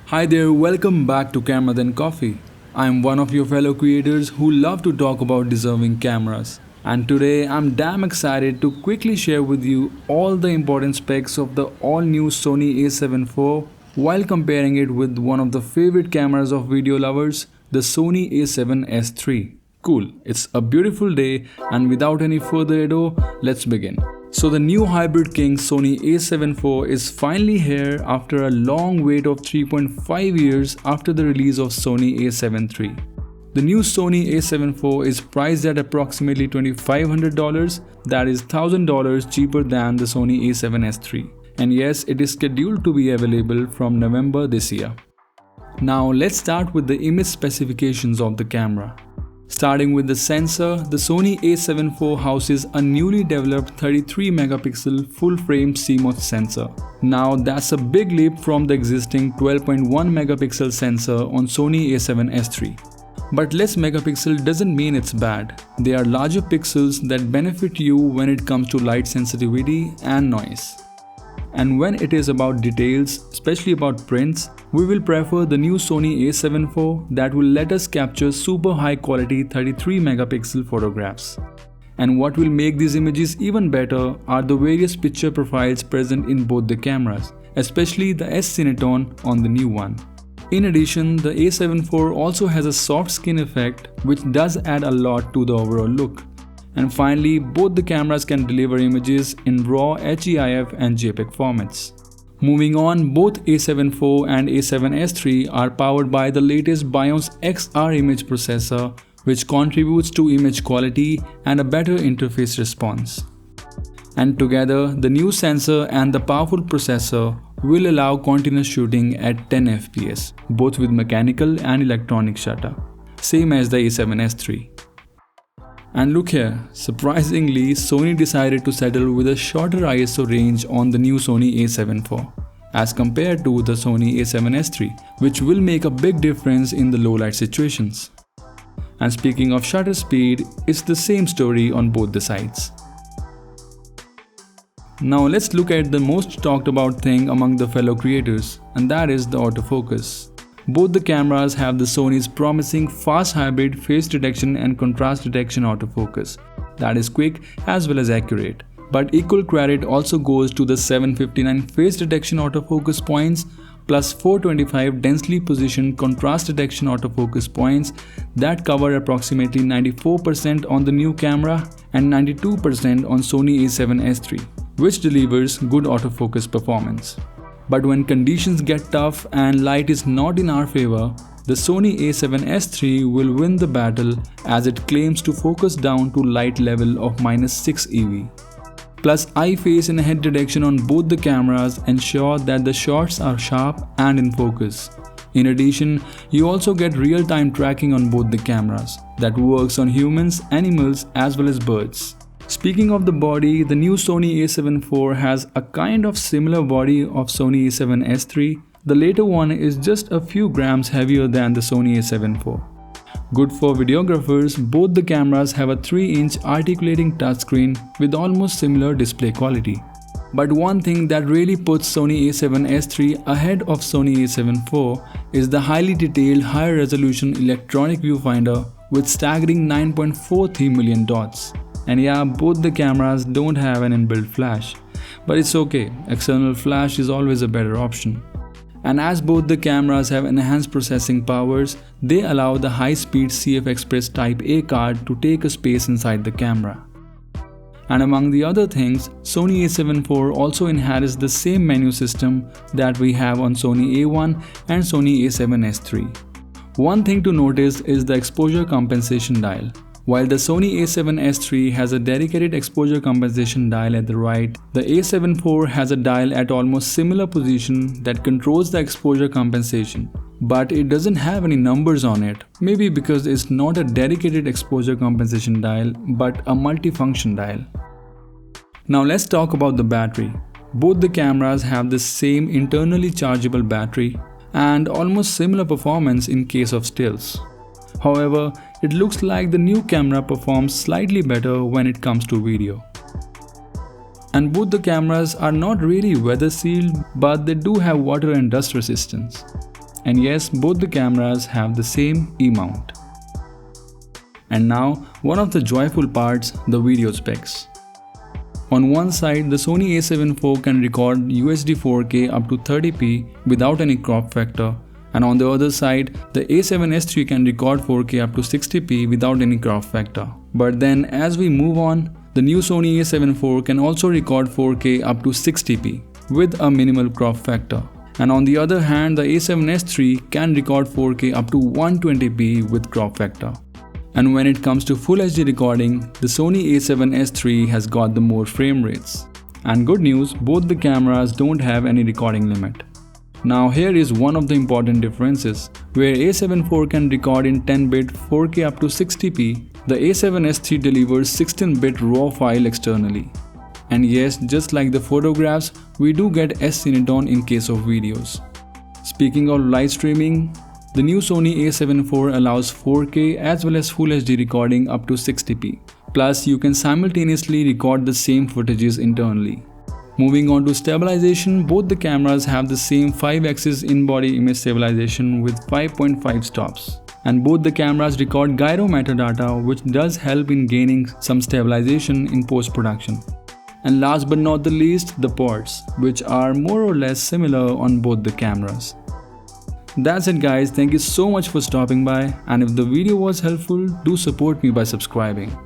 Hi there, welcome back to Camera Then Coffee. I'm one of your fellow creators who love to talk about deserving cameras. And today I'm damn excited to quickly share with you all the important specs of the all new Sony a7 IV while comparing it with one of the favorite cameras of video lovers, the Sony a7S III. Cool, it's a beautiful day, and without any further ado, let's begin. So the new hybrid king Sony a7 IV is finally here after a long wait of 3.5 years after the release of Sony a7 III. The new Sony a7 IV is priced at approximately $2,500, that is $1,000 cheaper than the Sony a7S III. And yes, it is scheduled to be available from November this year. Now let's start with the image specifications of the camera. Starting with the sensor, the Sony a7 IV houses a newly developed 33 megapixel full-frame CMOS sensor. Now that's a big leap from the existing 12.1 megapixel sensor on Sony a7S III. But less megapixel doesn't mean it's bad. They are larger pixels that benefit you when it comes to light sensitivity and noise. And when it is about details, especially about prints, we will prefer the new Sony a7 IV that will let us capture super high quality 33 megapixel photographs. And what will make these images even better are the various picture profiles present in both the cameras, especially the S-Cinetone on the new one. In addition, the a7 IV also has a soft skin effect which does add a lot to the overall look. And finally, both the cameras can deliver images in RAW, HEIF and JPEG formats. Moving on, both a7 IV and a7S III are powered by the latest BIOS XR image processor, which contributes to image quality and a better interface response. And together, the new sensor and the powerful processor will allow continuous shooting at 10 fps, both with mechanical and electronic shutter, same as the a7S III. And look here, surprisingly, Sony decided to settle with a shorter ISO range on the new Sony a7 IV as compared to the Sony a7S III, which will make a big difference in the low light situations. And speaking of shutter speed, it's the same story on both the sides. Now let's look at the most talked about thing among the fellow creators, and that is the autofocus. Both the cameras have the Sony's promising fast hybrid face detection and contrast detection autofocus that is quick as well as accurate. But equal credit also goes to the 759 face detection autofocus points plus 425 densely positioned contrast detection autofocus points that cover approximately 94% on the new camera and 92% on Sony a7S III, which delivers good autofocus performance. But when conditions get tough and light is not in our favor, the Sony a7S III will win the battle as it claims to focus down to light level of -6 EV. Plus, eye, face and head detection on both the cameras ensure that the shots are sharp and in focus. In addition, you also get real-time tracking on both the cameras that works on humans, animals as well as birds. Speaking of the body, the new Sony a7 IV has a kind of similar body of Sony a7S III. The later one is just a few grams heavier than the Sony a7 IV. Good for videographers, both the cameras have a 3-inch articulating touchscreen with almost similar display quality. But one thing that really puts Sony a7S III ahead of Sony a7 IV is the highly detailed high resolution electronic viewfinder with staggering 9.43 million dots. And yeah, both the cameras don't have an inbuilt flash, but it's okay, external flash is always a better option. And as both the cameras have enhanced processing powers, they allow the high-speed CF Express Type A card to take a space inside the camera. And among the other things, Sony a7 IV also inherits the same menu system that we have on Sony a1 and Sony a7S III. One thing to notice is the exposure compensation dial. While the Sony a7S III has a dedicated exposure compensation dial at the right, the a7 IV has a dial at almost similar position that controls the exposure compensation. But it doesn't have any numbers on it, maybe because it's not a dedicated exposure compensation dial but a multifunction dial. Now let's talk about the battery. Both the cameras have the same internally chargeable battery and almost similar performance in case of stills. However, it looks like the new camera performs slightly better when it comes to video. And both the cameras are not really weather sealed, but they do have water and dust resistance. And yes, both the cameras have the same E-mount. And now, one of the joyful parts, the video specs. On one side, the Sony a7 IV can record UHD 4K up to 30p without any crop factor, and on the other side, the a7S III can record 4K up to 60p without any crop factor. But then as we move on, the new Sony a7 IV can also record 4K up to 60p with a minimal crop factor. And on the other hand, the a7S III can record 4K up to 120p with crop factor. And when it comes to Full HD recording, the Sony a7S III has got the more frame rates. And good news, both the cameras don't have any recording limit. Now here is one of the important differences. Where a7 IV can record in 10-bit 4K up to 60p, the a7S III delivers 16-bit RAW file externally. And yes, just like the photographs, we do get S-Cinetone in case of videos. Speaking of live streaming, the new Sony a7 IV allows 4K as well as Full HD recording up to 60p. Plus, you can simultaneously record the same footages internally. Moving on to stabilization, both the cameras have the same 5-axis in-body image stabilization with 5.5 stops. And both the cameras record gyro metadata, which does help in gaining some stabilization in post-production. And last but not the least, the ports, which are more or less similar on both the cameras. That's it guys, thank you so much for stopping by, and if the video was helpful, do support me by subscribing.